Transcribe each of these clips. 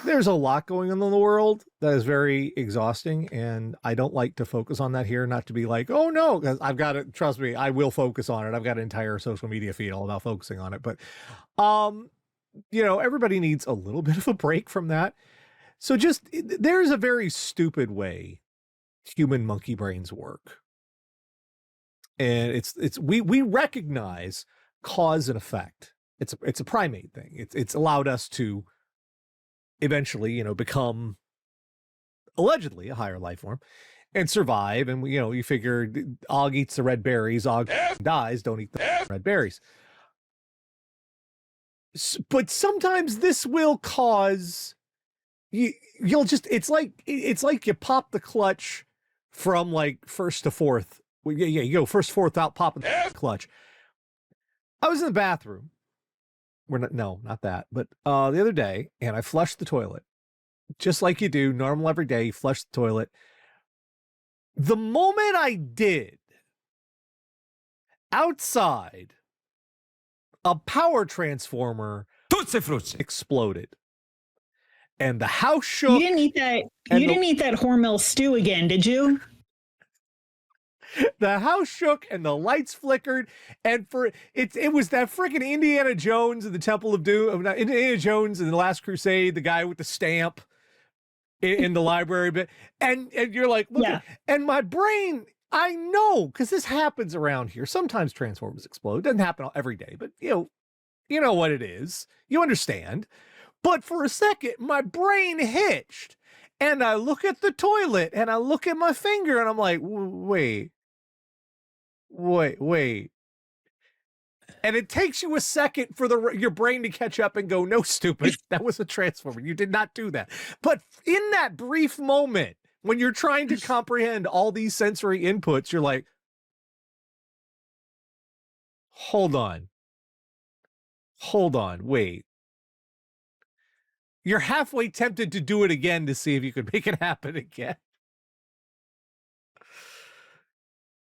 There's a lot going on in the world that is very exhausting, and I don't like to focus on that here. Not to be like, oh no, because I've got it. Trust me, I will focus on it. I've got an entire social media feed all about focusing on it. But, everybody needs a little bit of a break from that. So there's a very stupid way human monkey brains work, and we recognize cause and effect. It's a primate thing. It's allowed us to eventually, become allegedly a higher life form and survive. And, you figure Og eats the red berries, Og dies, don't eat the red berries. But sometimes this will cause it's like you pop the clutch from like first to fourth. You go first, fourth out, popping the clutch. I was in the bathroom. Not that. But the other day, and I flushed the toilet. Just like you do, normal every day, you flush the toilet. The moment I did, outside, a power transformer exploded. And the house shook. You didn't eat that. You didn't eat that Hormel stew again, did you? The house shook and the lights flickered, and it was that freaking Indiana Jones in the Temple of Doom, Indiana Jones in the Last Crusade, the guy with the stamp in the library bit, and you're like, look, yeah. And my brain, I know, because this happens around here. Sometimes transformers explode. It doesn't happen every day, but you know what it is. You understand. But for a second, my brain hitched, and I look at the toilet, and I look at my finger, and I'm like, wait. And it takes you a second for your brain to catch up and go, no, stupid, that was a transformer. You did not do that. But in that brief moment, when you're trying to comprehend all these sensory inputs, you're like, hold on, wait. You're halfway tempted to do it again to see if you could make it happen again.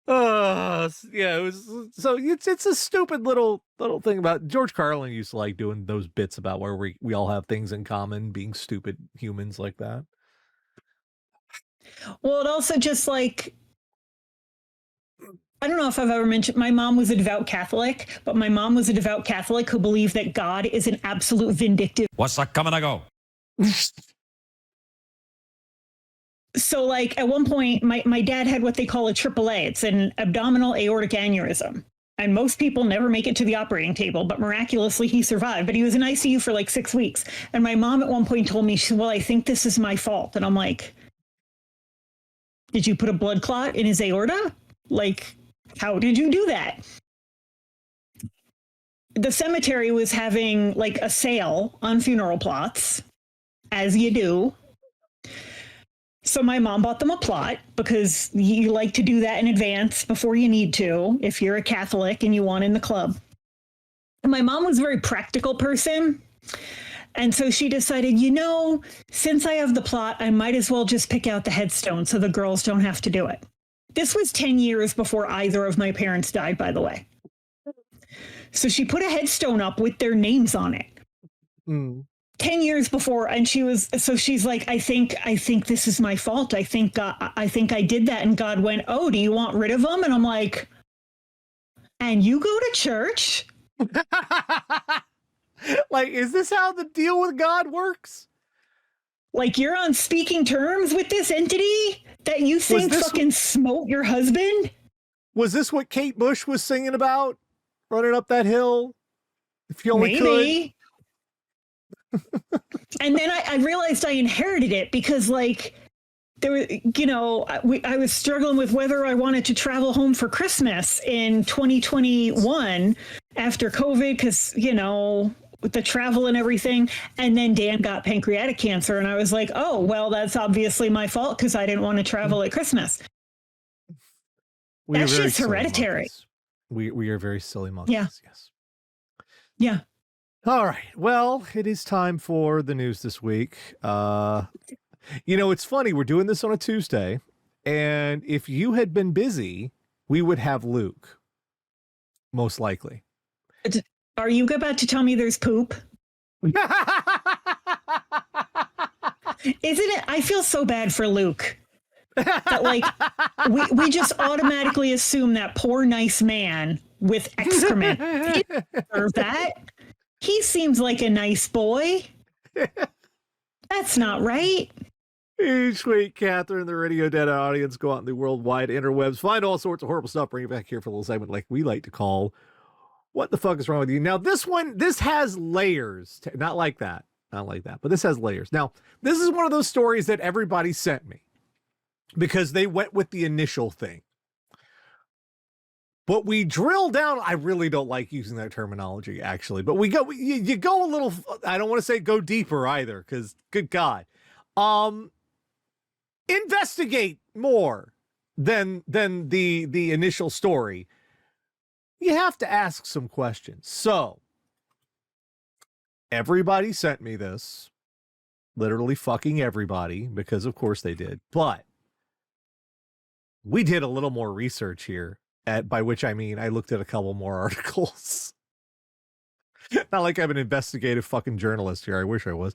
Yeah, it's a stupid little thing about George Carlin used to like doing those bits about where we all have things in common, being stupid humans like that. Well, it also just like, I don't know if I've ever mentioned, my mom was a devout Catholic, but my mom was a devout Catholic who believed that God is an absolute vindictive. What's that coming to go? So like at one point, my dad had what they call a AAA. It's an abdominal aortic aneurysm. And most people never make it to the operating table, but miraculously he survived. But he was in ICU for like 6 weeks. And my mom at one point told me, she said, well, I think this is my fault. And I'm like, did you put a blood clot in his aorta? Like, how did you do that? The cemetery was having like a sale on funeral plots, as you do. So my mom bought them a plot because you like to do that in advance before you need to, if you're a Catholic and you want in the club. And my mom was a very practical person. And so she decided, since I have the plot, I might as well just pick out the headstone so the girls don't have to do it. This was 10 years before either of my parents died, by the way. So she put a headstone up with their names on it. 10 years before, and she's like, I think this is my fault. I think I did that. And God went, oh, do you want rid of them? And I'm like, and you go to church? Like, is this how the deal with God works? Like, you're on speaking terms with this entity that you think fucking smote your husband? Was this what Kate Bush was singing about? Running up that hill? If you only Maybe. And then I realized I inherited it because, like, there was, I was struggling with whether I wanted to travel home for Christmas in 2021 after COVID because, with the travel and everything. And then Dan got pancreatic cancer. And I was like, oh, well, that's obviously my fault because I didn't want to travel at Christmas. That's just hereditary. We are very silly monkeys. Yeah. Yes. Yeah. All right. Well, it is time for the news this week. It's funny. We're doing this on a Tuesday. And if you had been busy, we would have Luke. Most likely. Are you about to tell me there's poop? Isn't it? I feel so bad for Luke. That like we just automatically assume that poor nice man with excrement. He didn't deserve that. He seems like a nice boy. That's not right. Each week, Catherine, the Radio Dead audience, go out in the worldwide interwebs, find all sorts of horrible stuff, bring it back here for a little segment like we like to call What the Fuck is Wrong with You? Now, this has layers. Not like that. Not like that. But this has layers. Now, this is one of those stories that everybody sent me because they went with the initial thing. But we drill down. I really don't like using that terminology, actually. But you go a little, I don't want to say go deeper either, because good God. Investigate more than the initial story. You have to ask some questions. So, everybody sent me this. Literally fucking everybody, because of course they did. But we did a little more research here, by which I mean I looked at a couple more articles. Not like I'm an investigative fucking journalist here. I wish I was.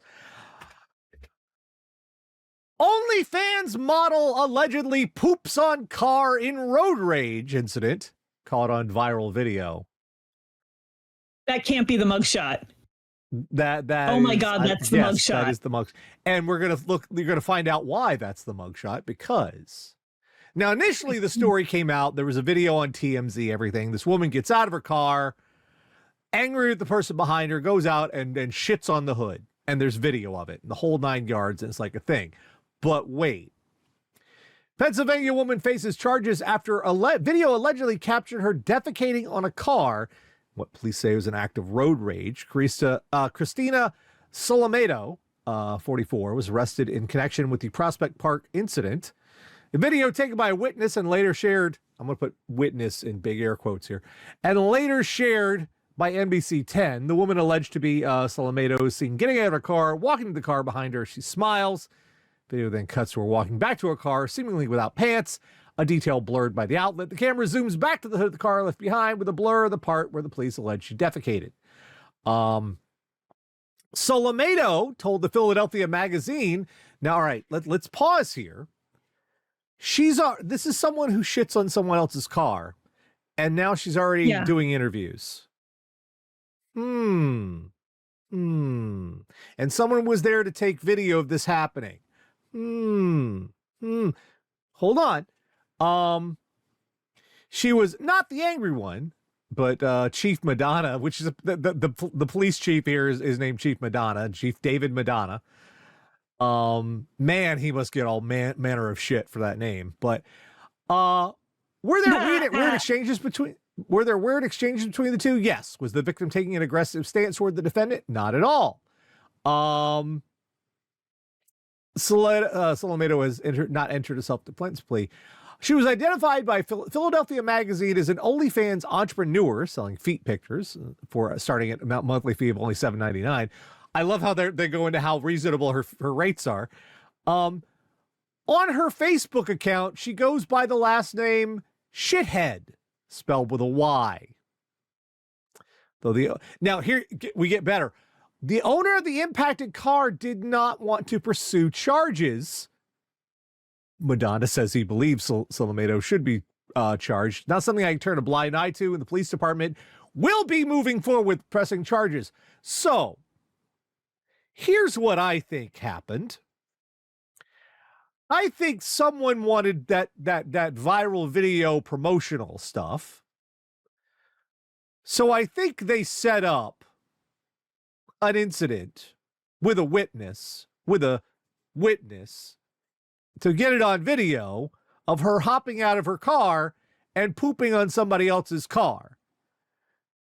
OnlyFans model allegedly poops on car in road rage incident caught on viral video. That can't be the mugshot. That oh my God, that's the mugshot. That is the mugshot. And you're gonna find out why that's the mugshot, because now initially the story came out, there was a video on TMZ, everything. This woman gets out of her car, angry at the person behind her, goes out and shits on the hood. And there's video of it, the whole 9 yards, and it's like a thing. But wait. Pennsylvania woman faces charges after video allegedly captured her defecating on a car. What police say was an act of road rage. Christina Solometo, 44, was arrested in connection with the Prospect Park incident. The video taken by a witness and later shared, I'm going to put witness in big air quotes here, and later shared by NBC 10. The woman alleged to be Solometo seen getting out of her car, walking to the car behind her. She smiles. Video then cuts to her walking back to her car, seemingly without pants, a detail blurred by the outlet. The camera zooms back to the hood of the car left behind with a blur of the part where the police allege she defecated. Solometo told the Philadelphia Magazine, now, all right, let's pause here. This is someone who shits on someone else's car, and now she's already doing interviews. And someone was there to take video of this happening. Hold on. She was not the angry one, but Chief Madonna, which is the police chief here is named Chief Madonna, Chief David Madonna. Man, he must get all manner of shit for that name. But were there weird exchanges between? Were there weird exchanges between the two? Yes. Was the victim taking an aggressive stance toward the defendant? Not at all. Solometo has not entered a self-defense plea. She was identified by Philadelphia Magazine as an OnlyFans entrepreneur selling feet pictures for starting at a monthly fee of only $7.99. I love how they go into how reasonable her rates are. On her Facebook account, she goes by the last name Shithead, spelled with a Y. Now here we get better. The owner of the impacted car did not want to pursue charges. Madonna says he believes Solometo should be charged. Not something I can turn a blind eye to, and the police department will be moving forward with pressing charges. So, here's what I think happened. I think someone wanted that viral video promotional stuff. So I think they set up an incident with a witness to get it on video of her hopping out of her car and pooping on somebody else's car.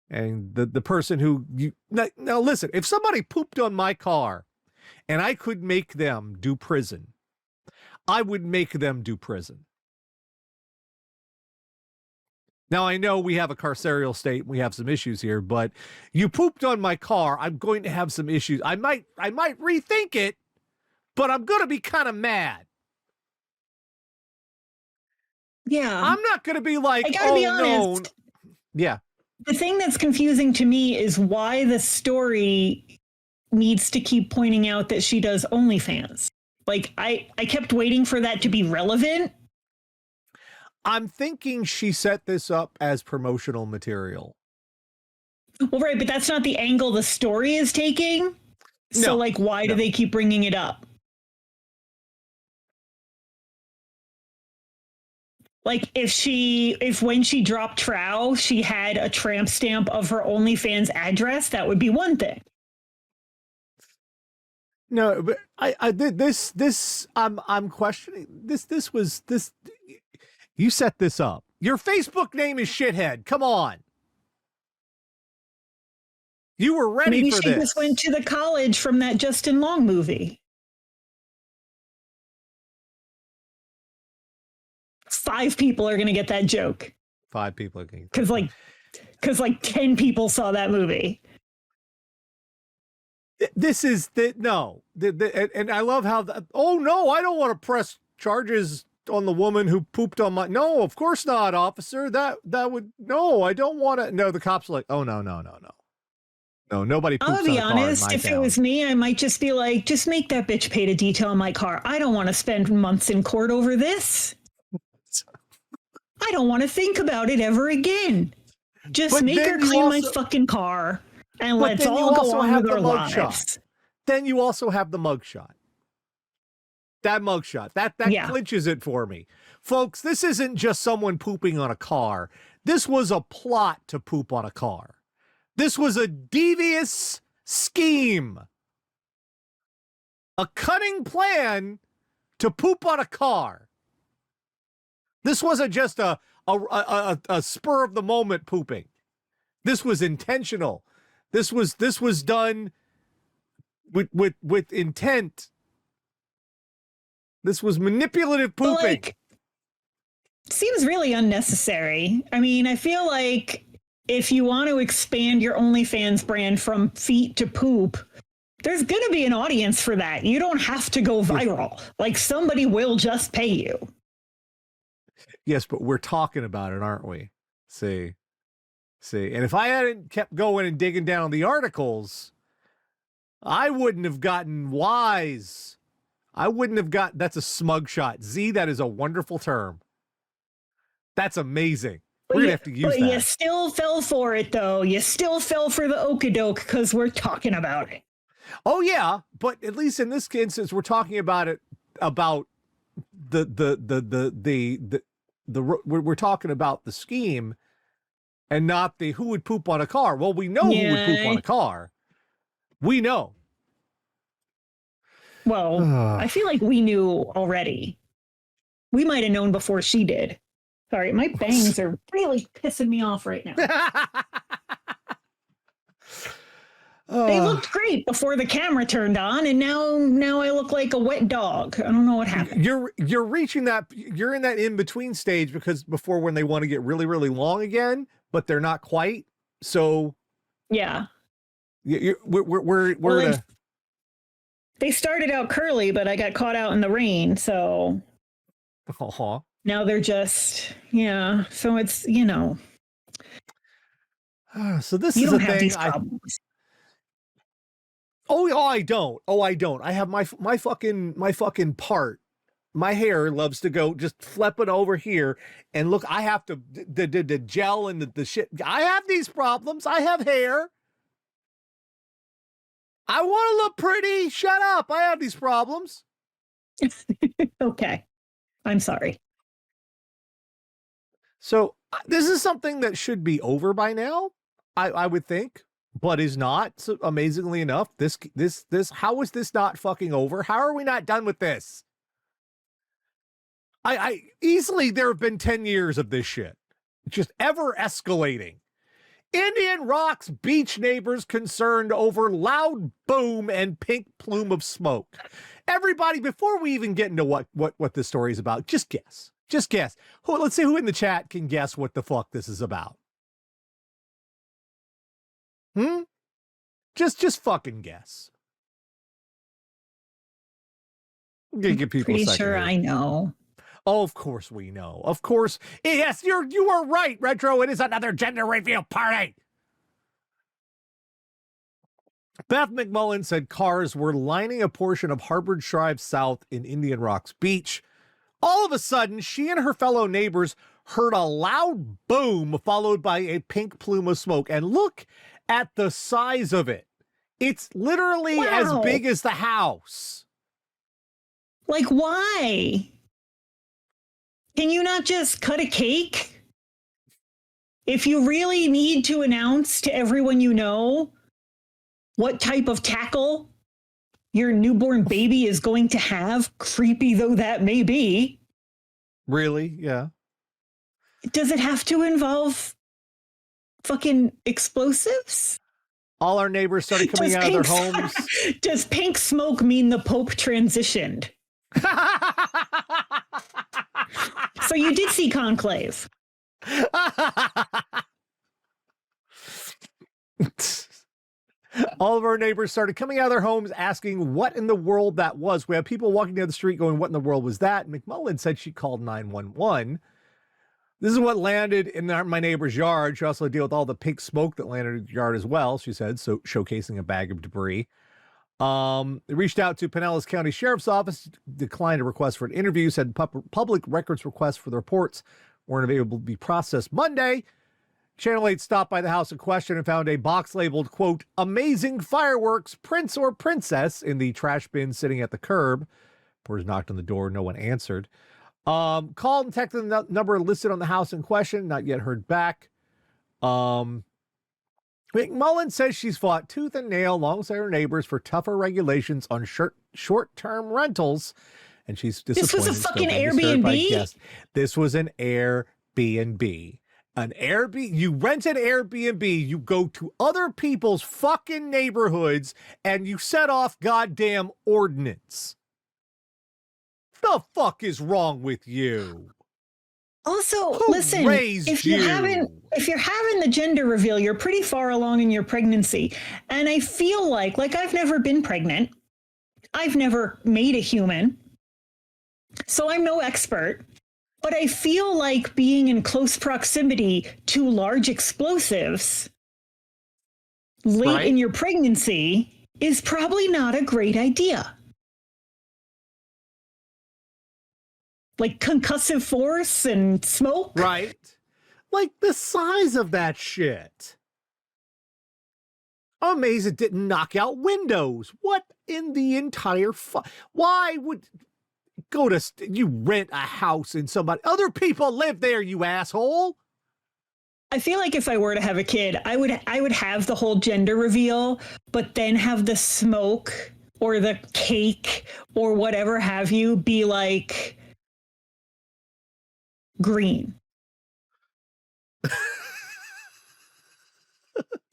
And the person who now listen, if somebody pooped on my car and I could make them do prison, I would make them do prison. Now, I know we have a carceral state, we have some issues here, but you pooped on my car, I'm going to have some issues. I might rethink it, but I'm going to be kind of mad. Yeah. I'm not going to be like, I gotta be honest. No. Yeah. The thing that's confusing to me is why the story needs to keep pointing out that she does OnlyFans. Like I kept waiting for that to be relevant. I'm thinking she set this up as promotional material. Well, right, but that's not the angle the story is taking. So, No, like, why do no. they keep bringing it up? Like, if when she dropped Trow, she had a tramp stamp of her OnlyFans address, that would be one thing. No, but I'm questioning this. This was this. You set this up. Your Facebook name is Shithead. Come on. You were ready Maybe for she this. just went to the college from that Justin Long movie. 5 people are going to get that joke. 5 people are getting because like 10 people saw that movie. This is and I love how oh no, I don't want to press charges on the woman who pooped on my. No, of course not, officer. That would no. I don't want to. No, the cops are like, oh no. No, nobody poops I'll be on a honest, car in my if town. it was me, I might just be like, just make that bitch pay to detail my car. I don't want to spend months in court over this. I don't want to think about it ever again. Just make her clean my fucking car and let's all go on with our lives. Then you also have the mugshot. That mugshot. That clinches it for me. Folks, this isn't just someone pooping on a car. This was a plot to poop on a car. This was a devious scheme. A cunning plan to poop on a car. This wasn't just a spur of the moment pooping. This was intentional. This was done with intent. This was manipulative pooping. Like, seems really unnecessary. I mean, I feel like if you want to expand your OnlyFans brand from feet to poop, there's going to be an audience for that. You don't have to go viral. Like, somebody will just pay you. Yes, but we're talking about it, aren't we? See. And if I hadn't kept going and digging down the articles, I wouldn't have gotten wise. I wouldn't have got, that's a smug shot. Z, that is a wonderful term. That's amazing. We're going to have to use that. But you still fell for it, though. You still fell for the okadoke because we're talking about it. Oh, yeah. But at least in this instance, we're talking about it, about we're talking about the scheme and not the who would poop on a car. Well, we know who would poop on a car. We know. Well, I feel like we knew already. We might have known before she did. Sorry, my bangs are really pissing me off right now. They looked great before the camera turned on, and now I look like a wet dog. I don't know what happened. You're reaching that. You're in that in between stage because before when they want to get really really long again, but they're not quite. So yeah, we're they started out curly, but I got caught out in the rain, so now they're just So it's so this you is don't a have thing. These problems. I don't. I have my fucking part. My hair loves to go just flip it over here and look. I have to the gel and the shit. I have these problems. I have hair. I want to look pretty. Shut up. I have these problems. Okay. I'm sorry. So this is something that should be over by now, I would think, but is not. So amazingly enough, this, how is this not fucking over? How are we not done with this? I easily, there have been 10 years of this shit. Just ever escalating. Indian Rock's beach neighbors concerned over loud boom and pink plume of smoke. Everybody, before we even get into what this story is about, just guess. Just guess. Let's see who in the chat can guess what the fuck this is about. Just fucking guess. Give people Pretty a second sure here. I know. Oh, of course we know. Of course. Yes, you are right, Retro. It is another gender reveal party. Beth McMullen said cars were lining a portion of Harvard Drive South in Indian Rocks Beach. All of a sudden, she and her fellow neighbors heard a loud boom followed by a pink plume of smoke. And look at the size of it. It's literally as big as the house. Like, why? Can you not just cut a cake? If you really need to announce to everyone you know what type of tackle your newborn baby is going to have, creepy though that may be. Really? Yeah. Does it have to involve fucking explosives? All our neighbors started coming out of their homes. Does pink smoke mean the Pope transitioned? So you did see Conclave. All of our neighbors started coming out of their homes asking what in the world that was. We have people walking down the street going, what in the world was that? McMullen said she called 911. This is what landed in my neighbor's yard. She also dealt with all the pink smoke that landed in the yard as well, she said, so showcasing a bag of debris. They reached out to Pinellas County Sheriff's Office, declined a request for an interview, said public records requests for the reports weren't able to be processed Monday. Channel 8 stopped by the house in question and found a box labeled, quote, amazing fireworks, prince or princess, in the trash bin sitting at the curb. Porters knocked on the door. No one answered. Called and texted the number listed on the house in question. Not yet heard back. McMullen says she's fought tooth and nail alongside her neighbors for tougher regulations on short-term rentals. And she's disappointed. This was a fucking Airbnb? This was an Airbnb. An Airbnb, you rent an Airbnb, you go to other people's fucking neighborhoods and you set off goddamn ordinance. The fuck is wrong with you? Also, Who listen, if you? you're having the gender reveal, you're pretty far along in your pregnancy. And I feel like I've never been pregnant. I've never made a human. So I'm no expert. But I feel like being in close proximity to large explosives late in your pregnancy is probably not a great idea. Like concussive force and smoke. Right. Like the size of that shit. I'm amazed it didn't knock out windows. What in the entire why would go to you rent a house and somebody other people live there, you asshole? I feel like if I were to have a kid, I would have the whole gender reveal, but then have the smoke or the cake or whatever have you be like green.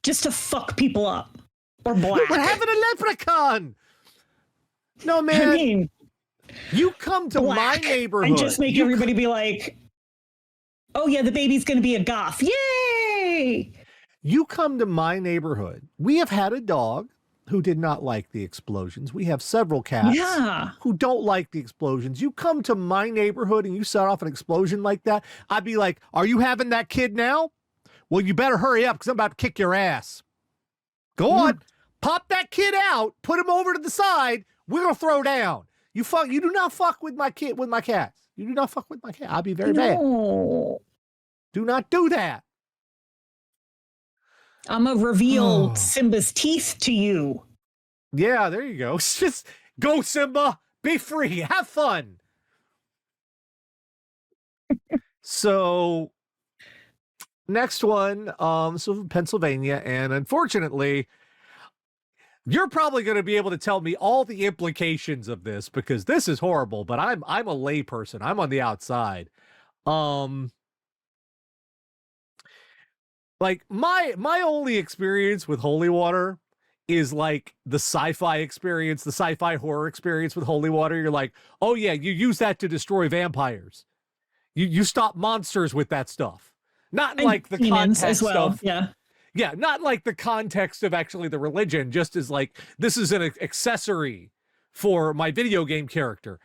Just to fuck people up. Or black. What happened to leprechaun? No, man. I mean, you come to my neighborhood and just make everybody be like, oh yeah, the baby's going to be a goth. Yay! You come to my neighborhood. We have had a dog who did not like the explosions. We have several cats who don't like the explosions. You come to my neighborhood and you set off an explosion like that, I'd be like, are you having that kid now? Well, you better hurry up because I'm about to kick your ass. Go on. Pop that kid out. Put him over to the side. We're going to throw down. You do not fuck with my kid, with my cats. You do not fuck with my cat. I'll be very bad. Do not do that. I'm going to reveal Simba's teeth to you. Yeah, there you go. Just go, Simba. Be free. Have fun. So, next one, so Pennsylvania, and unfortunately, you're probably going to be able to tell me all the implications of this because this is horrible, but I'm a lay person. I'm on the outside. Like my only experience with holy water is like the sci-fi experience, the sci-fi horror experience with holy water. You're like, oh yeah, you use that to destroy vampires. You stop monsters with that stuff. Not in like the context as well. of yeah, not like the context of actually the religion, just as like this is an accessory for my video game character.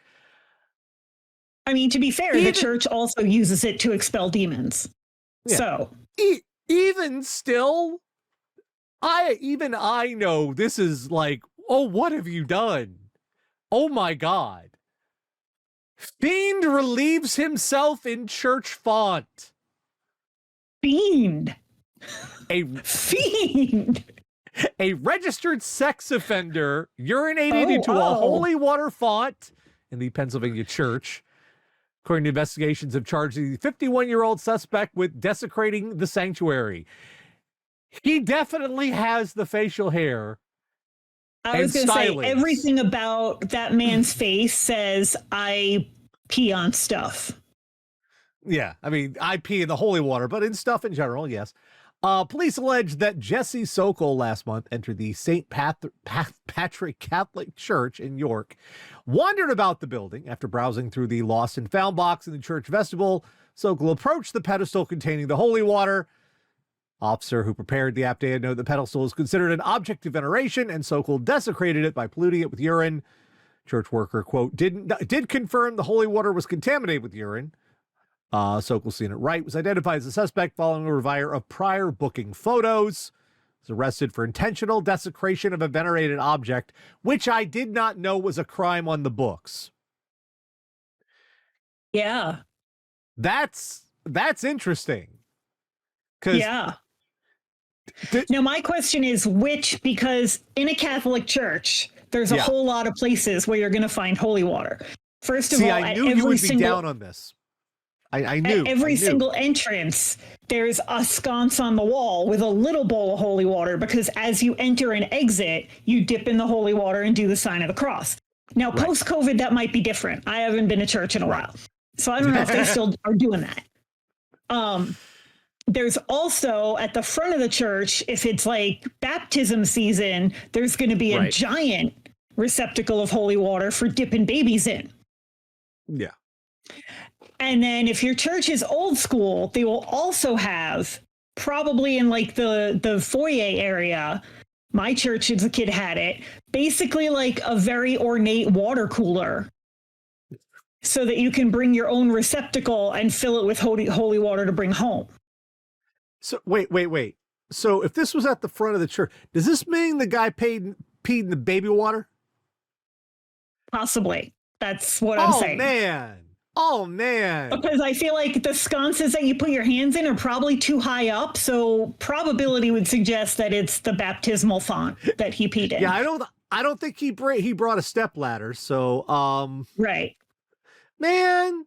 I mean, to be fair, the church also uses it to expel demons. Yeah. So even still, I know this is like, oh, what have you done? Oh my God. Fiend relieves himself in church font. Fiend. A Fiend. A registered sex offender urinated into a holy water font in the Pennsylvania church. According to investigations, have charged the 51-year-old suspect with desecrating the sanctuary. He definitely has the facial hair. I was going to say, everything about that man's face says, I pee on stuff. Yeah, I mean, I pee in the holy water, but in stuff in general, yes. Police allege that Jesse Sokol last month entered the St. Patrick Catholic Church in York, wandered about the building after browsing through the lost and found box in the church vestibule. Sokol approached the pedestal containing the holy water. Officer who prepared the updated note the pedestal is considered an object of veneration, and Sokol desecrated it by polluting it with urine. Church worker, quote, did confirm the holy water was contaminated with urine. Sokol, seen it right, was identified as a suspect following a revire of prior booking photos. Was arrested for intentional desecration of a venerated object, which I did not know was a crime on the books. Yeah. That's interesting. Yeah. Now, my question is which, because in a Catholic church, there's a whole lot of places where you're going to find holy water. First of all, I knew you would be down on this. I knew. At every single entrance, there's a sconce on the wall with a little bowl of holy water, because as you enter and exit, you dip in the holy water and do the sign of the cross. Now, post-COVID, that might be different. I haven't been to church in a while, so I don't know if they still are doing that. There's also at the front of the church, if it's like baptism season, there's going to be a giant receptacle of holy water for dipping babies in. Yeah. And then if your church is old school, they will also have, probably in like the foyer area, my church as a kid had it, basically like a very ornate water cooler so that you can bring your own receptacle and fill it with holy water to bring home. So wait. So if this was at the front of the church, does this mean the guy peed in the baby water? Possibly. That's what I'm saying. Oh, man. Because I feel like the sconces that you put your hands in are probably too high up. So probability would suggest that it's the baptismal font that he peed in. Yeah, I don't think he brought a step ladder. So, right. Man,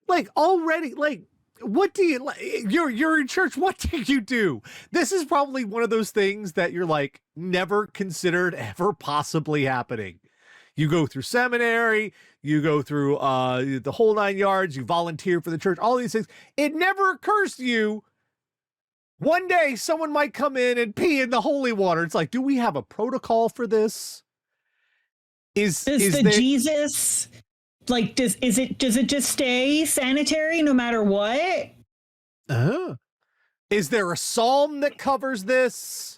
like already, like, what do you, you're in church. What do you do? This is probably one of those things that you're like never considered ever possibly happening. You go through seminary, you go through the whole 9 yards, you volunteer for the church, all these things. It never occurs to you one day someone might come in and pee in the holy water. It's like, do we have a protocol for this? Does Jesus, like, does it just stay sanitary no matter what? Is there a psalm that covers this?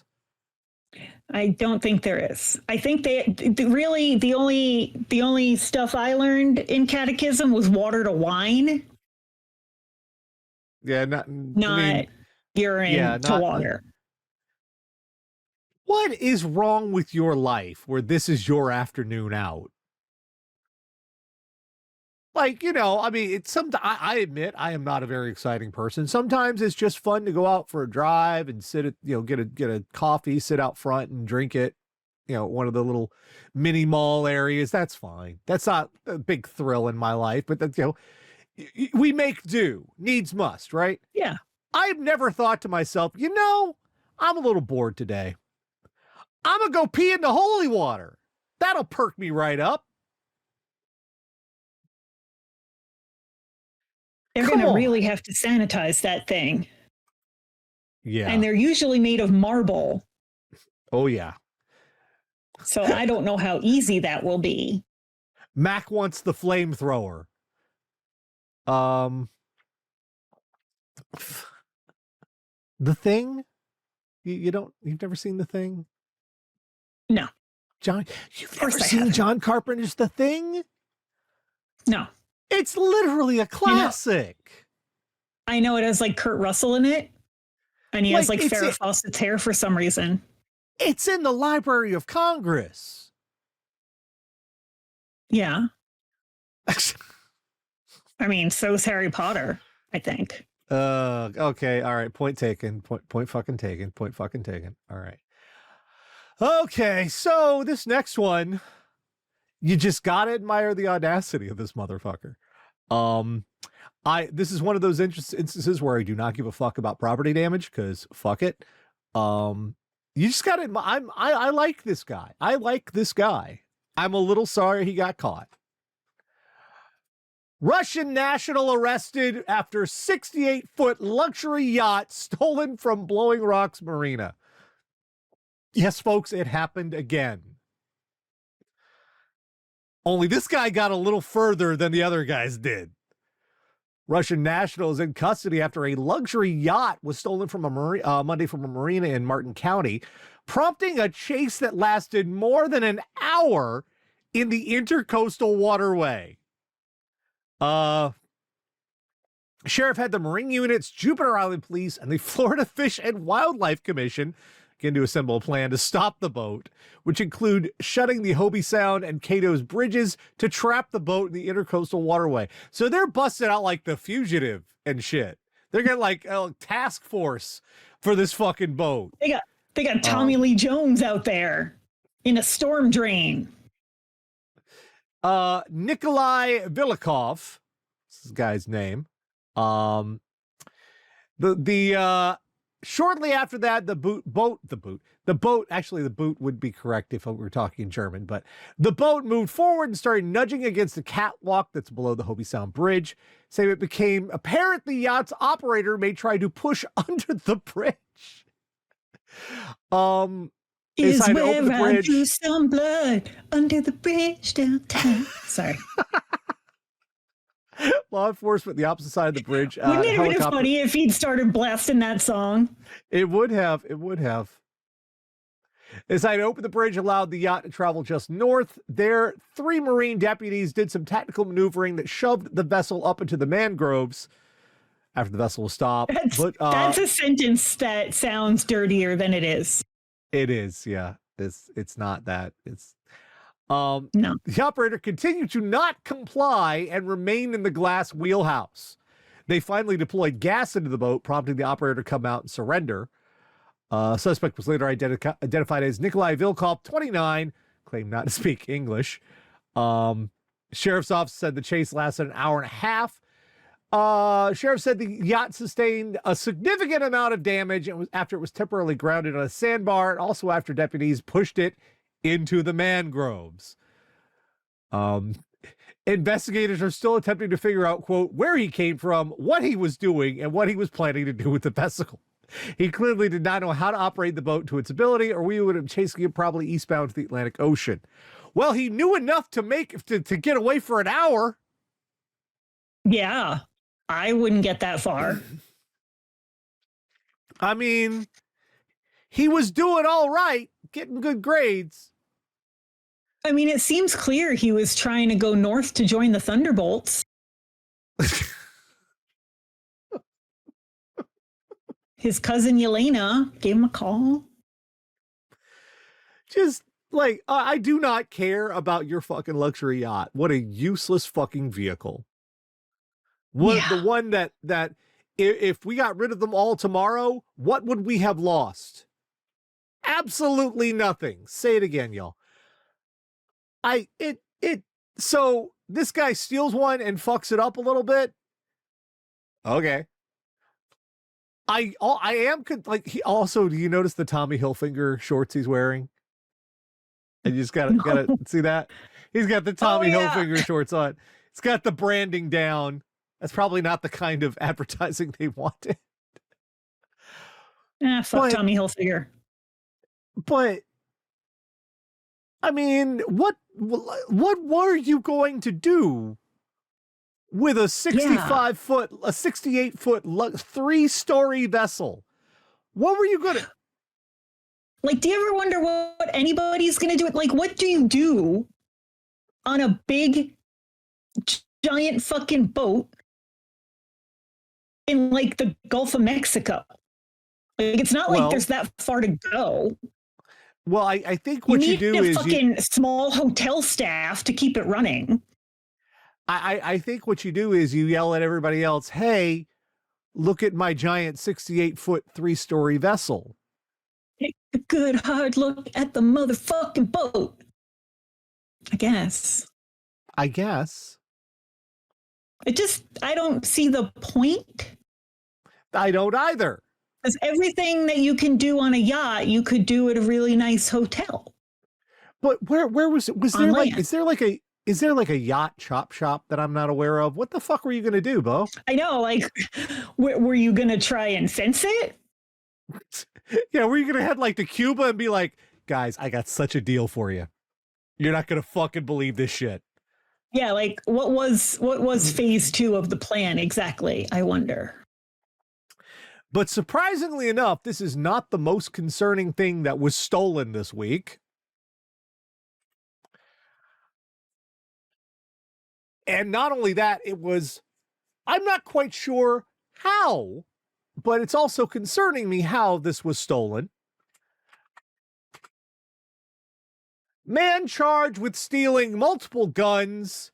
I don't think there is. I think the only stuff I learned in catechism was water to wine. Yeah, not urine to water. What is wrong with your life where this is your afternoon out? Like, I mean, I admit I am not a very exciting person. Sometimes it's just fun to go out for a drive and sit at, get a coffee, sit out front and drink it, one of the little mini mall areas. That's fine. That's not a big thrill in my life, but that's, we make do, needs must, right? Yeah. I've never thought to myself, I'm a little bored today. I'm going to go pee in the holy water. That'll perk me right up. They're going to really have to sanitize that thing. Yeah. And they're usually made of marble. Oh, yeah. So I don't know how easy that will be. Mac wants the flamethrower. The Thing? You've never seen The Thing? No. John, you've never seen John Carpenter's The Thing? No. It's literally a classic. I know it has like Kurt Russell in it. And he has like it's Farrah Fawcett's hair for some reason. It's in the Library of Congress. Yeah. I mean, so's Harry Potter, I think. Okay, all right. Point taken. Point fucking taken. Point fucking taken. All right. Okay, so this next one, you just gotta admire the audacity of this motherfucker. This is one of those instances where I do not give a fuck about property damage because fuck it. You just gotta. I like this guy. I like this guy. I'm a little sorry he got caught. Russian national arrested after 68-foot luxury yacht stolen from Blowing Rocks Marina. Yes, folks, it happened again. Only this guy got a little further than the other guys did. Russian national is in custody after a luxury yacht was stolen from Monday from a marina in Martin County, prompting a chase that lasted more than an hour in the intercoastal waterway. Sheriff had the Marine Unit's Jupiter Island Police and the Florida Fish and Wildlife Commission begin to assemble a plan to stop the boat, which include shutting the Hobie Sound and Cato's bridges to trap the boat in the intercoastal waterway. So they're busting out like the fugitive and shit. They're getting like a task force for this fucking boat. They got Tommy Lee Jones out there in a storm drain. Nikolai Vilikov, this guy's name. Shortly after that, the boat would be correct if we were talking German, but the boat moved forward and started nudging against the catwalk that's below the Hobie Sound Bridge. Saying it became apparent the yacht's operator may try to push under the bridge. Is where I drew some blood under the bridge downtown. Sorry. Law enforcement, the opposite side of the bridge. Wouldn't it have been funny if he'd started blasting that song? It would have. It would have. Decided to open the bridge, allowed the yacht to travel just north. There, 3 Marine deputies did some tactical maneuvering that shoved the vessel up into the mangroves after the vessel was stopped. That's a sentence that sounds dirtier than it is. It is, yeah. It's not that. It's no. The operator continued to not comply and remain in the glass wheelhouse. They finally deployed gas into the boat, prompting the operator to come out and surrender. Suspect was later identified as Nikolai Vilkov, 29, claimed not to speak English. Sheriff's office said the chase lasted an hour and a half. Sheriff said the yacht sustained a significant amount of damage after it was temporarily grounded on a sandbar, and also after deputies pushed it into the mangroves. Investigators are still attempting to figure out, quote, where he came from, what he was doing, and what he was planning to do with the vessel. He clearly did not know how to operate the boat to its ability, or we would have chasing it probably eastbound to the Atlantic Ocean. Well, he knew enough to get away for an hour. Yeah, I wouldn't get that far. I mean, he was doing all right, getting good grades. I mean, it seems clear he was trying to go north to join the Thunderbolts. His cousin Yelena gave him a call. Just like, I do not care about your fucking luxury yacht. What a useless fucking vehicle. The one that if we got rid of them all tomorrow, what would we have lost? Absolutely nothing. Say it again, y'all. So this guy steals one and fucks it up a little bit. Okay. I am like, he also, do you notice the Tommy Hilfiger shorts he's wearing? And you just gotta see that. He's got the Tommy Hilfiger shorts on. It's got the branding down. That's probably not the kind of advertising they wanted. Fuck Tommy Hilfiger. But I mean, what were you going to do with a 68-foot, 3-story vessel? What were you going to... Like, do you ever wonder what anybody's going to do? Like, what do you do on a big, giant fucking boat in, like, the Gulf of Mexico? Like, it's not like Well, there's that far to go. well, I think You what you need do a is fucking small hotel staff to keep it running. I think what you do is you yell at everybody else, hey, look at my giant 68-foot 3-story vessel. Take a good hard look at the motherfucking boat. I guess. I guess. I don't see the point. I don't either. Because everything that you can do on a yacht, you could do at a really nice hotel. But where was it? Was On there like land. is there like a yacht chop shop that I'm not aware of? What the fuck were you gonna do, Bo? I know, like, were you gonna try and fence it? Yeah, were you gonna head like to Cuba and be like, guys, I got such a deal for you. You're not gonna fucking believe this shit. Yeah, like what was phase 2 of the plan exactly? I wonder. But surprisingly enough, this is not the most concerning thing that was stolen this week. And not only that, I'm not quite sure how, but it's also concerning me how this was stolen. Man charged with stealing multiple guns,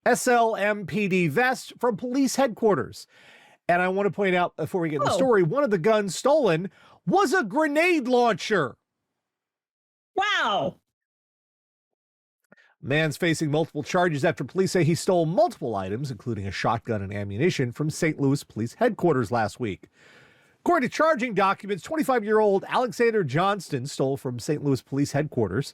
SLMPD vest from police headquarters. And I want to point out before we get in the story, one of the guns stolen was a grenade launcher. Wow. Man's facing multiple charges after police say he stole multiple items, including a shotgun and ammunition, from St. Louis Police Headquarters last week. According to charging documents, 25-year-old Alexander Johnston stole from St. Louis Police Headquarters.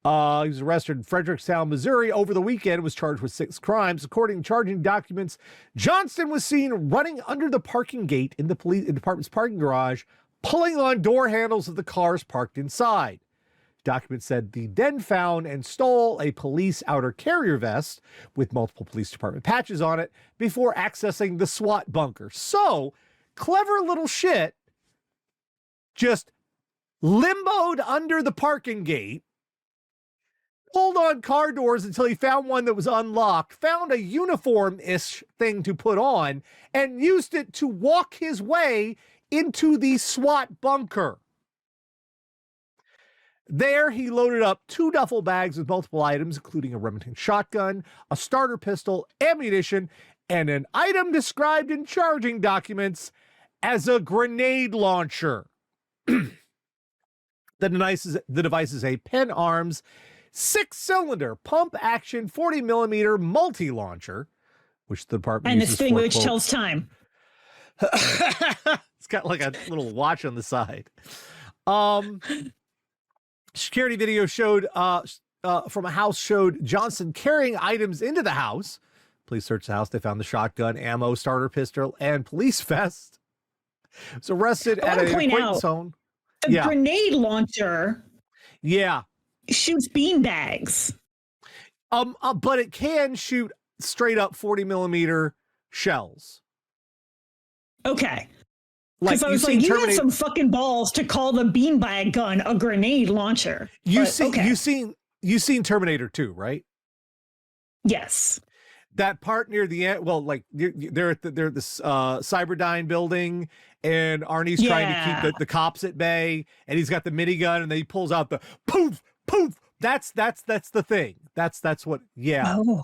He was arrested in Fredericktown, Missouri over the weekend and was charged with 6 crimes. According to charging documents, Johnston was seen running under the parking gate in the police department's parking garage, pulling on door handles of the cars parked inside. Documents said he then found and stole a police outer carrier vest with multiple police department patches on it before accessing the SWAT bunker. So, clever little shit, just limboed under the parking gate, pulled on car doors until he found one that was unlocked, found a uniform-ish thing to put on, and used it to walk his way into the SWAT bunker. There, he loaded up 2 duffel bags with multiple items, including a Remington shotgun, a starter pistol, ammunition, and an item described in charging documents as a grenade launcher. The device is a Penn Arms 6-cylinder pump-action 40mm multi-launcher, which the department And uses this thing for, which quote, tells time. It's got like a little watch on the side. Security video showed from a house showed Johnson carrying items into the house. Police searched the house. They found the shotgun, ammo, starter pistol, and police vest. He was arrested at an acquaintance home. The grenade launcher shoots beanbags. But it can shoot straight up 40mm shells. Okay. Because I was like, you had some fucking balls to call the beanbag gun a grenade launcher. You've seen Terminator 2, right? Yes. That part near the end, well, like they're at this Cyberdyne building, and Arnie's trying to keep the cops at bay, and he's got the minigun, and then he pulls out the poof, poof. That's the thing. That's what. Yeah. Oh.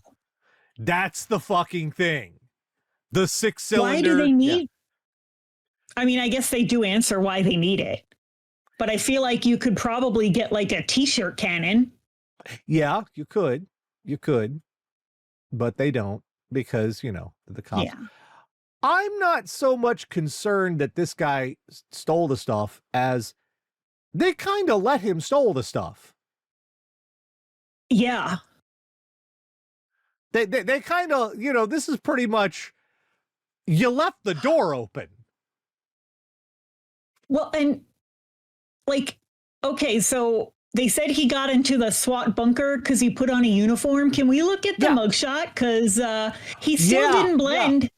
That's the fucking thing. The 6-cylinder. Why do they need? I mean, I guess they do answer why they need it, but I feel like you could probably get like a t-shirt cannon. Yeah, you could, but they don't because, the cops. Yeah. I'm not so much concerned that this guy stole the stuff as they kind of let him stole the stuff. Yeah. They kind of, this is pretty much, you left the door open. Well, and like, okay, so they said he got into the SWAT bunker because he put on a uniform. Can we look at the mugshot? Because he still didn't blend. Yeah.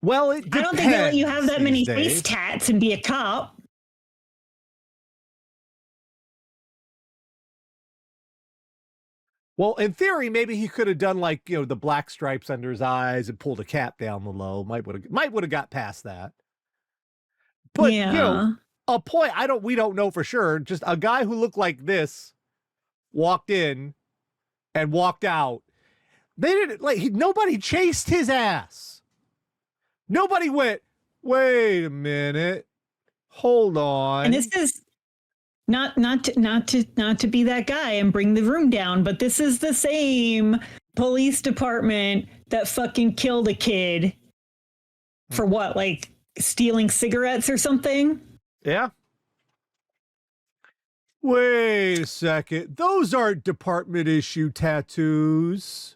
Well, it depends. I don't think they let you have that many face tats and be a cop. Well, in theory, maybe he could have done like, the black stripes under his eyes and pulled a cap down the low. Might would have got past that. But, Yeah. a point, we don't know for sure. Just a guy who looked like this walked in and walked out. They didn't, nobody chased his ass. Nobody went, wait a minute, hold on. And this is not to be that guy and bring the room down, but this is the same police department that fucking killed a kid for what, like stealing cigarettes or something? Yeah. Wait a second. Those aren't department issue tattoos.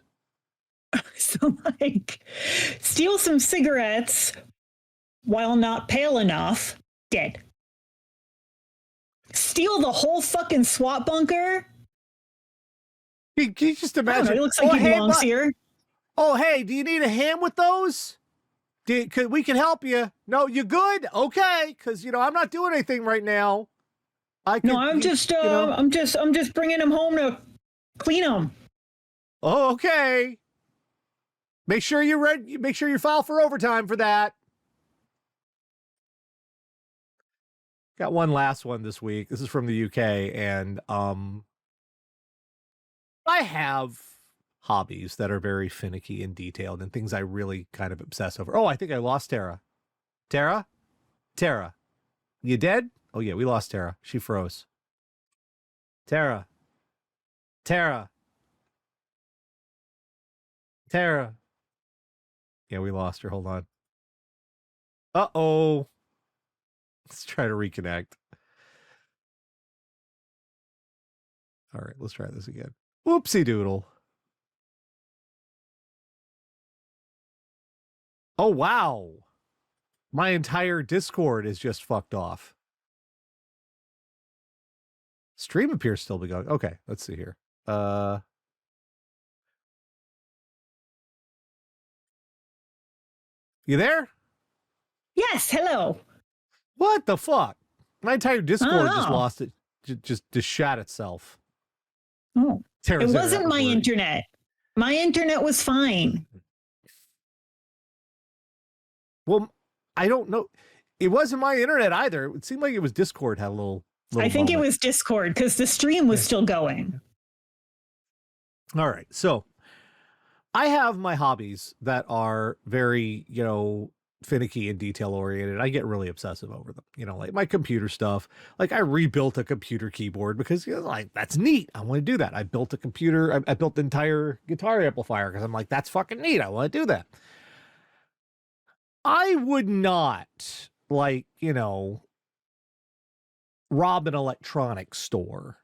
So, like, steal some cigarettes while not pale enough, dead. Steal the whole fucking SWAT bunker? Can you just imagine? It looks like he belongs here. Oh, hey, do you need a hand with those? We can help you. No, you good? Okay, because I'm not doing anything right now. I'm just bringing him home to clean them. Oh, okay. Make sure you file for overtime for that. Got one last one this week. This is from the UK, and I have hobbies that are very finicky and detailed and things I really kind of obsess over. Oh, I think I lost Tara. Tara? You dead? Oh, yeah, we lost Tara. She froze. Tara. Yeah, we lost her. Hold on. Uh-oh. Let's try to reconnect. All right, let's try this again. Whoopsie doodle. Oh, wow. My entire Discord is just fucked off. Stream appears still be going. Okay, let's see here. You there? Yes, hello. What the fuck? My entire Discord just lost it. Just shot itself. Oh. It wasn't my internet. My internet was fine. Well, I don't know. It wasn't my internet either. It seemed like it was Discord had a little I think it was Discord because the stream was still going. All right. So I have my hobbies that are very, finicky and detail oriented. I get really obsessive over them, like my computer stuff. Like I rebuilt a computer keyboard because that's neat. I want to do that. I built a computer. I built the entire guitar amplifier because I'm like, that's fucking neat. I want to do that. I would not rob an electronics store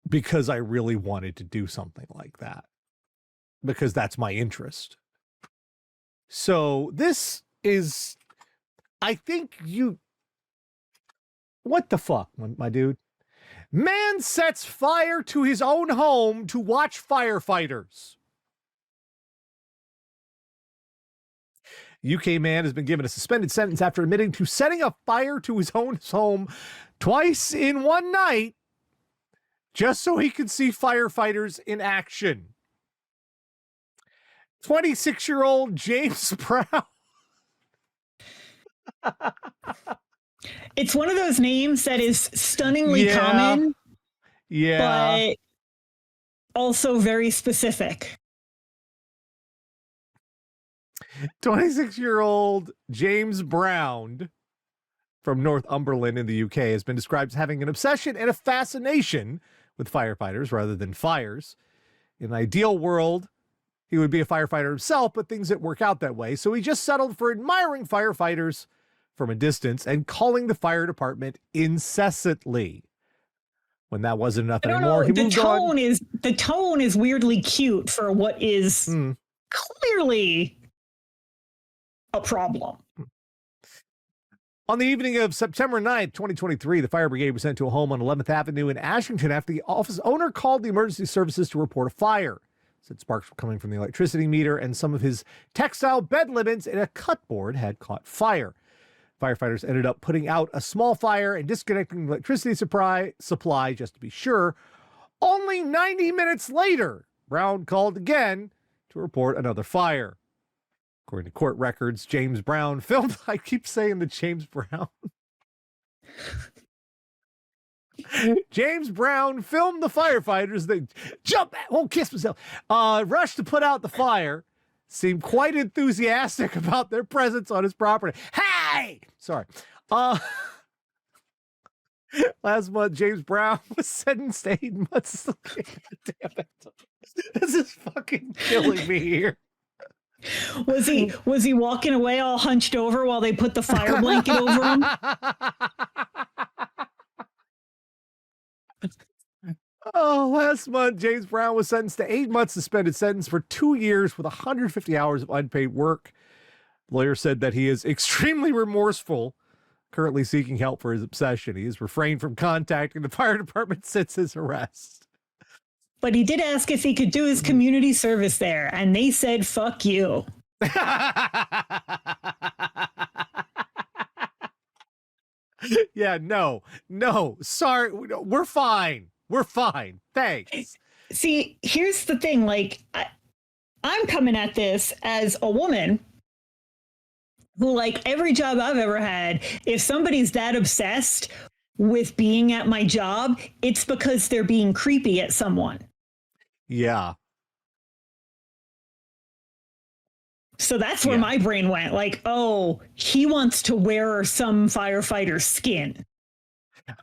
because I really wanted to do something like that, because that's my interest. So this is, I think what the fuck, my dude? Man sets fire to his own home to watch firefighters. UK man has been given a suspended sentence after admitting to setting a fire to his own home twice in one night just so he could see firefighters in action. 26-year-old James Brown. It's one of those names that is stunningly common. Yeah. But also very specific. 26-year-old James Brown from Northumberland in the UK has been described as having an obsession and a fascination with firefighters rather than fires. In an ideal world, he would be a firefighter himself, but things didn't work out that way. So he just settled for admiring firefighters from a distance and calling the fire department incessantly. When that wasn't enough anymore, he moved on. The tone is weirdly cute for what is clearly a problem. On the evening of September 9th, 2023, the fire brigade was sent to a home on 11th Avenue in Ashington after the office owner called the emergency services to report a fire. Said sparks were coming from the electricity meter and some of his textile bed linens in a cutboard had caught fire. Firefighters ended up putting out a small fire and disconnecting the electricity supply just to be sure. Only 90 minutes later, Brown called again to report another fire. According to court records, James Brown filmed. I keep saying the James Brown. James Brown filmed the firefighters. They jump at, won't kiss myself. Rushed to put out the fire. Seemed quite enthusiastic about their presence on his property. Hey! Sorry. Last month, James Brown was sentenced to 8 months. Damn it. This is fucking killing me here. Was he walking away all hunched over while they put the fire blanket over him? Last month, James Brown was sentenced to 8 months suspended sentence for 2 years with 150 hours of unpaid work. The lawyer said that he is extremely remorseful, currently seeking help for his obsession. He has refrained from contacting the fire department since his arrest. But he did ask if he could do his community service there, and they said, fuck you. Yeah, no, sorry, we're fine. We're fine. Thanks. See, here's the thing. Like, I'm coming at this as a woman who, like, every job I've ever had, if somebody's that obsessed with being at my job, it's because they're being creepy at someone. Yeah. So that's where my brain went. Like, oh, he wants to wear some firefighter's skin.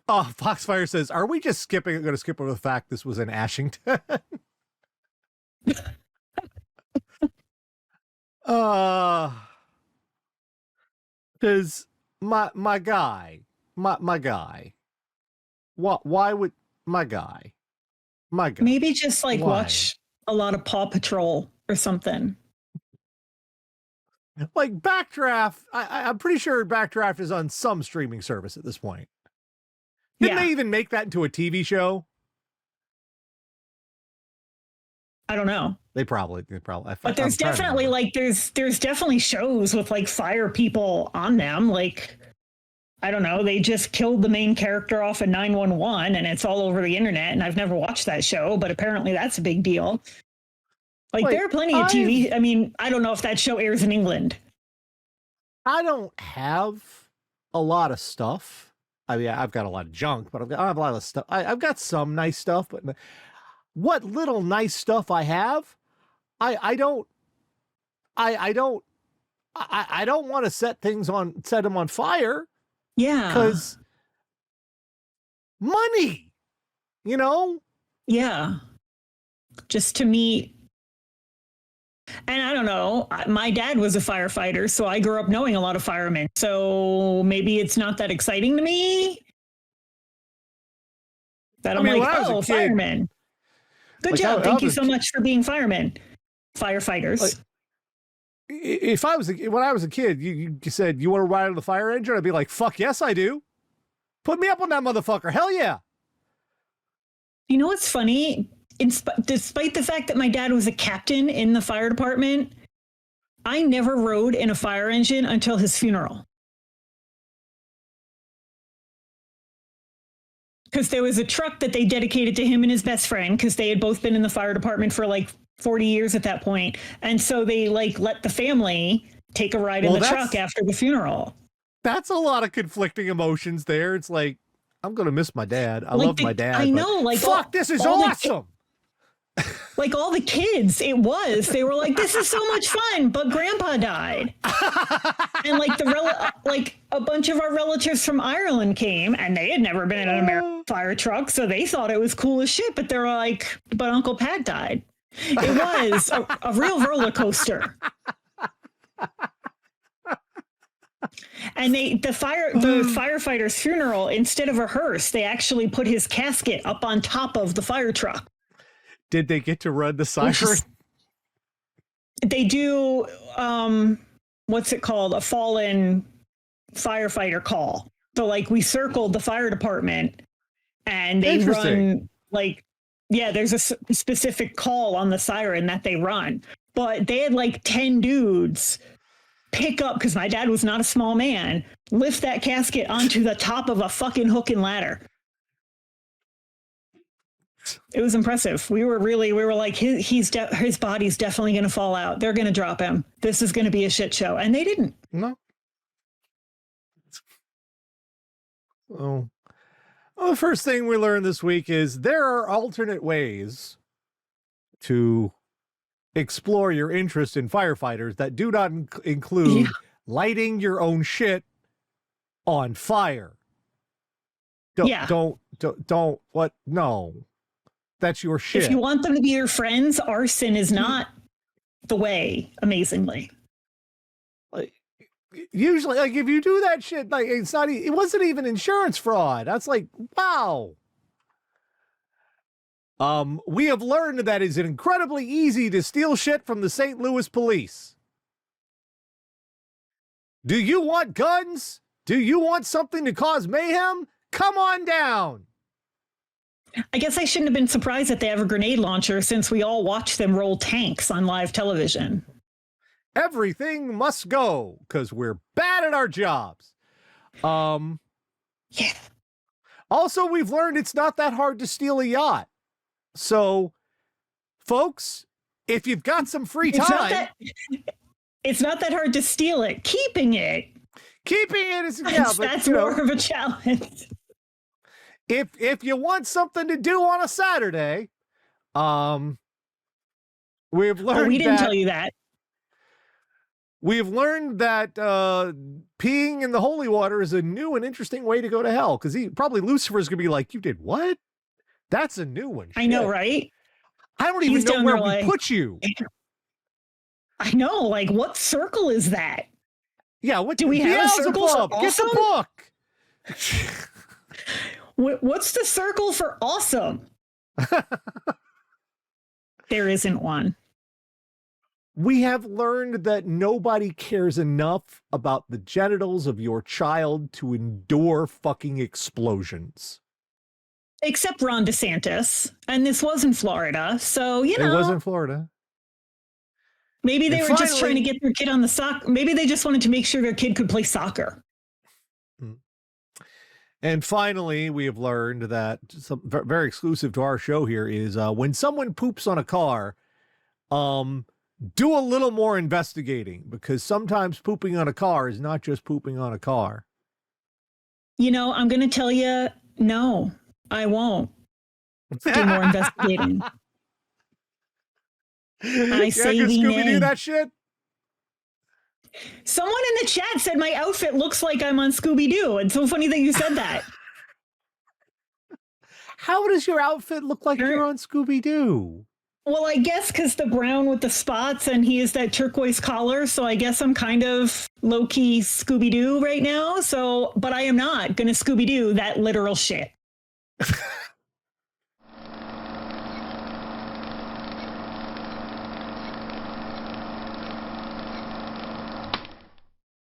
Oh, Foxfire says, are we just going to skip over the fact this was in Ashington? Because my guy, why would my guy? Maybe just like watch a lot of Paw Patrol or something. Like Backdraft, I'm pretty sure Backdraft is on some streaming service at this point. Didn't they even make that into a TV show? I don't know. They probably. But there's definitely like there's definitely shows with like fire people on them. Like, I don't know. They just killed the main character off in 911, and it's all over the internet. And I've never watched that show, but apparently that's a big deal. Like there are plenty of TV. I mean, I don't know if that show airs in England. I don't have a lot of stuff. I mean, I've got a lot of junk, but I have a lot of stuff. I've got some nice stuff, but what little nice stuff I have, I don't want to set them on fire. Yeah. Because money, you know? Yeah. Just to meet. And I don't know, my dad was a firefighter, so I grew up knowing a lot of firemen. So maybe it's not that exciting to me. That I'm like, oh, firemen. Good job. Thank you so much for being firemen. Firefighters. Like, when I was a kid, you said, you want to ride on the fire engine? I'd be like, fuck yes, I do. Put me up on that motherfucker. Hell yeah. You know what's funny? Despite the fact that my dad was a captain in the fire department, I never rode in a fire engine until his funeral. Because there was a truck that they dedicated to him and his best friend, because they had both been in the fire department for like 40 years at that point. And so they like let the family take a ride in the truck after the funeral. That's a lot of conflicting emotions there. It's like, I'm going to miss my dad. I love my dad. I know. Like, fuck, this is awesome. Like all the kids, they were like, this is so much fun, but grandpa died. And like like a bunch of our relatives from Ireland came, and they had never been in an American fire truck, so they thought it was cool as shit, but they're like, but Uncle Pat died. It was a real roller coaster. And the firefighter's funeral, instead of a hearse, they actually put his casket up on top of the fire truck. Did they get to run the siren? They do, what's it called? A fallen firefighter call. So like we circled the fire department and they run like, yeah, there's a specific call on the siren that they run. But they had like 10 dudes pick up, because my dad was not a small man, lift that casket onto the top of a fucking hook and ladder. It was impressive. We were like, his body's definitely going to fall out. They're going to drop him. This is going to be a shit show. And they didn't. No. Oh. Well, the first thing we learned this week is there are alternate ways to explore your interest in firefighters that do not include lighting your own shit on fire. Don't, what? No. That's your shit. If you want them to be your friends, arson is not the way, amazingly. Like, usually, like, if you do that shit, like, it wasn't even insurance fraud. That's like, wow. We have learned that it's incredibly easy to steal shit from the St. Louis police. Do you want guns? Do you want something to cause mayhem? Come on down. I guess I shouldn't have been surprised that they have a grenade launcher since we all watch them roll tanks on live television. Everything must go because we're bad at our jobs. Yeah. Also, we've learned it's not that hard to steal a yacht. So, folks, if you've got some free time... It's not that hard to steal it. Keeping it is... That's more of a challenge. If you want something to do on a Saturday, we've learned we didn't tell you that. We've learned that peeing in the holy water is a new and interesting way to go to hell. Because probably Lucifer's going to be like, you did what? That's a new one. I know, right? I don't even know where we put you. I know. Like, what circle is that? Yeah, what do we have? A circle for awesome? Get the book. What's the circle for awesome? There isn't one. We have learned that nobody cares enough about the genitals of your child to endure fucking explosions. Except Ron DeSantis. And this was in Florida. So, you know. It was in Florida. Maybe they were just trying to get their kid on the soccer. Maybe they just wanted to make sure their kid could play soccer. And finally, we have learned that some very exclusive to our show here is when someone poops on a car, do a little more investigating, because sometimes pooping on a car is not just pooping on a car. You know, I'm going to tell you, no, I won't do more investigating. I say Scooby-Doo that shit? Someone in the chat said my outfit looks like I'm on Scooby-Doo. It's so funny that you said that. How does your outfit look like you're on Scooby-Doo? Well, I guess because the brown with the spots and he has that turquoise collar. So I guess I'm kind of low-key Scooby-Doo right now. So, but I am not going to Scooby-Doo that literal shit.